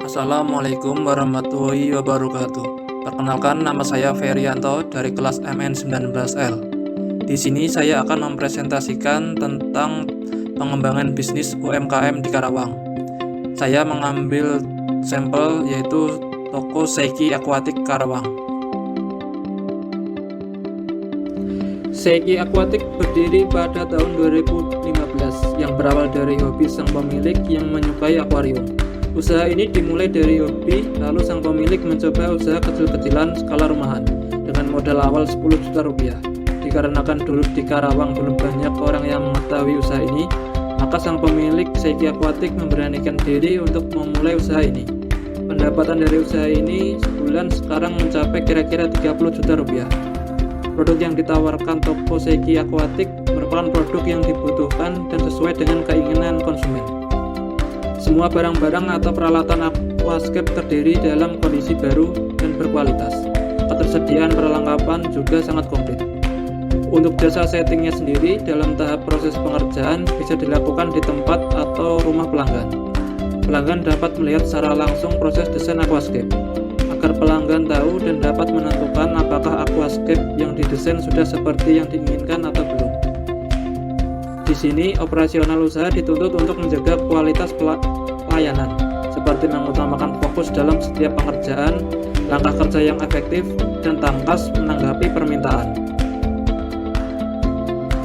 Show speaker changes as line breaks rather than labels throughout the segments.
Assalamualaikum warahmatullahi wabarakatuh. Perkenalkan, nama saya Ferianto dari kelas MN19L. Di sini saya akan mempresentasikan tentang pengembangan bisnis UMKM di Karawang. Saya mengambil sampel yaitu toko Seiki Aquatic Karawang. Seiki Aquatic berdiri pada tahun 2015 yang berawal dari hobi sang pemilik yang menyukai akuarium. Usaha ini dimulai dari hobi, lalu sang pemilik mencoba usaha kecil-kecilan skala rumahan dengan modal awal 10 juta rupiah. Dikarenakan dulu di Karawang belum banyak orang yang mengetahui usaha ini, maka sang pemilik Seiki Aquatic memberanikan diri untuk memulai usaha ini. Pendapatan dari usaha ini sebulan sekarang mencapai kira-kira 30 juta rupiah. Produk yang ditawarkan toko Seiki Aquatic merupakan produk yang dibutuhkan dan sesuai dengan keinginan konsumen. Semua barang-barang atau peralatan aquascape terdiri dalam kondisi baru dan berkualitas. Ketersediaan perlengkapan juga sangat komplit. Untuk jasa settingnya sendiri, dalam tahap proses pengerjaan bisa dilakukan di tempat atau rumah pelanggan. Pelanggan dapat melihat secara langsung proses desain aquascape, agar pelanggan tahu dan dapat menentukan apakah aquascape yang didesain sudah seperti yang diinginkan atau belum. Di sini, operasional usaha dituntut untuk menjaga kualitas pelayanan, seperti mengutamakan fokus dalam setiap pengerjaan, langkah kerja yang efektif, dan tangkas menanggapi permintaan.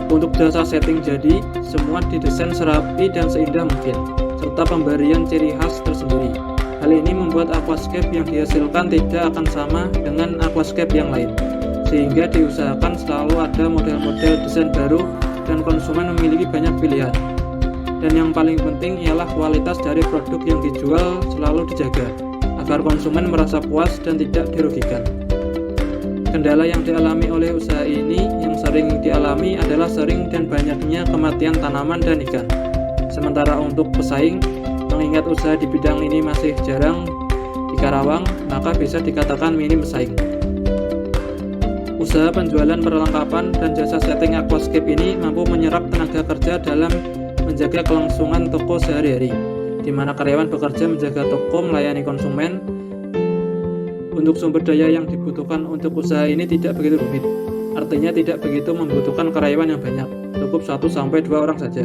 Untuk jasa setting jadi, semua didesain serapi dan seindah mungkin, serta pemberian ciri khas tersendiri. Hal ini membuat aquascape yang dihasilkan tidak akan sama dengan aquascape yang lain, sehingga diusahakan selalu ada model-model desain baru dan konsumen memiliki banyak pilihan. Dan yang paling penting ialah kualitas dari produk yang dijual selalu dijaga, agar konsumen merasa puas dan tidak dirugikan. Kendala yang dialami oleh usaha ini yang sering dialami adalah sering dan banyaknya kematian tanaman dan ikan. Sementara untuk pesaing, mengingat usaha di bidang ini masih jarang di Karawang, maka bisa dikatakan minim pesaing. Usaha penjualan perlengkapan dan jasa setting aquascape ini mampu menyerap tenaga kerja dalam menjaga kelangsungan toko sehari-hari, di mana karyawan bekerja menjaga toko melayani konsumen. Untuk sumber daya yang dibutuhkan untuk usaha ini tidak begitu rumit, artinya tidak begitu membutuhkan karyawan yang banyak, cukup 1-2 orang saja.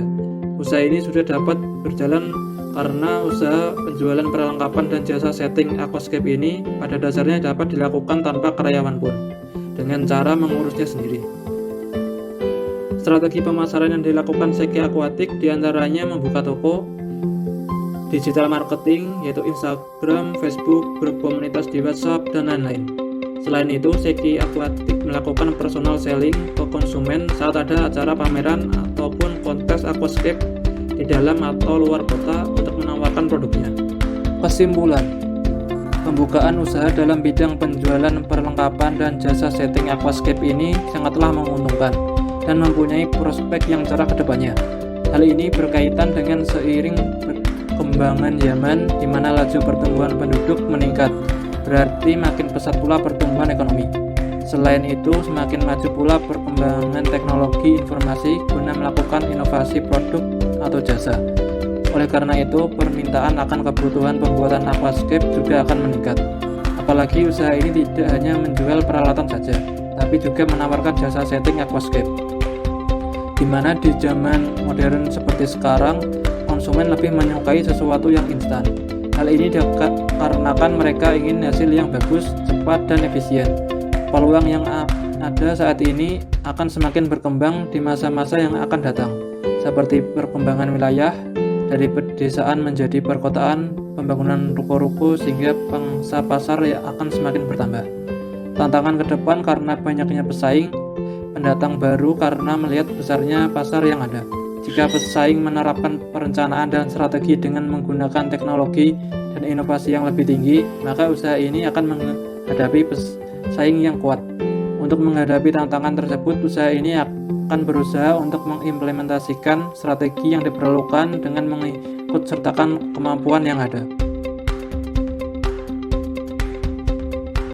Usaha ini sudah dapat berjalan karena usaha penjualan perlengkapan dan jasa setting aquascape ini pada dasarnya dapat dilakukan tanpa karyawan pun, dengan cara mengurusnya sendiri. Strategi pemasaran yang dilakukan Seiki Aquatic diantaranya membuka toko, digital marketing yaitu Instagram, Facebook, grup komunitas di WhatsApp, dan lain-lain. Selain itu, Seiki Aquatic melakukan personal selling ke konsumen saat ada acara pameran ataupun kontes aquascape di dalam atau luar kota untuk menawarkan produknya. Kesimpulan, pembukaan usaha dalam bidang penjualan perlengkapan dan jasa setting aquascape ini sangatlah menguntungkan dan mempunyai prospek yang cerah ke depannya. Hal ini berkaitan dengan seiring perkembangan zaman di mana laju pertumbuhan penduduk meningkat, berarti makin pesat pula pertumbuhan ekonomi. Selain itu, semakin maju pula perkembangan teknologi informasi guna melakukan inovasi produk atau jasa. Oleh karena itu, permintaan akan kebutuhan pembuatan aquascape juga akan meningkat. Apalagi usaha ini tidak hanya menjual peralatan saja, tapi juga menawarkan jasa setting aquascape. Di mana di zaman modern seperti sekarang, konsumen lebih menyukai sesuatu yang instan. Hal ini dikarenakan mereka ingin hasil yang bagus, cepat, dan efisien. Peluang yang ada saat ini akan semakin berkembang di masa-masa yang akan datang, seperti perkembangan wilayah dari pedesaan menjadi perkotaan, pembangunan ruko-ruko sehingga pangsa pasar yang akan semakin bertambah. Tantangan ke depan karena banyaknya pesaing, pendatang baru karena melihat besarnya pasar yang ada. Jika pesaing menerapkan perencanaan dan strategi dengan menggunakan teknologi dan inovasi yang lebih tinggi, maka usaha ini akan menghadapi pesaing yang kuat. Untuk menghadapi tantangan tersebut, usaha ini akan berusaha untuk mengimplementasikan strategi yang diperlukan dengan mengikut sertakan kemampuan yang ada.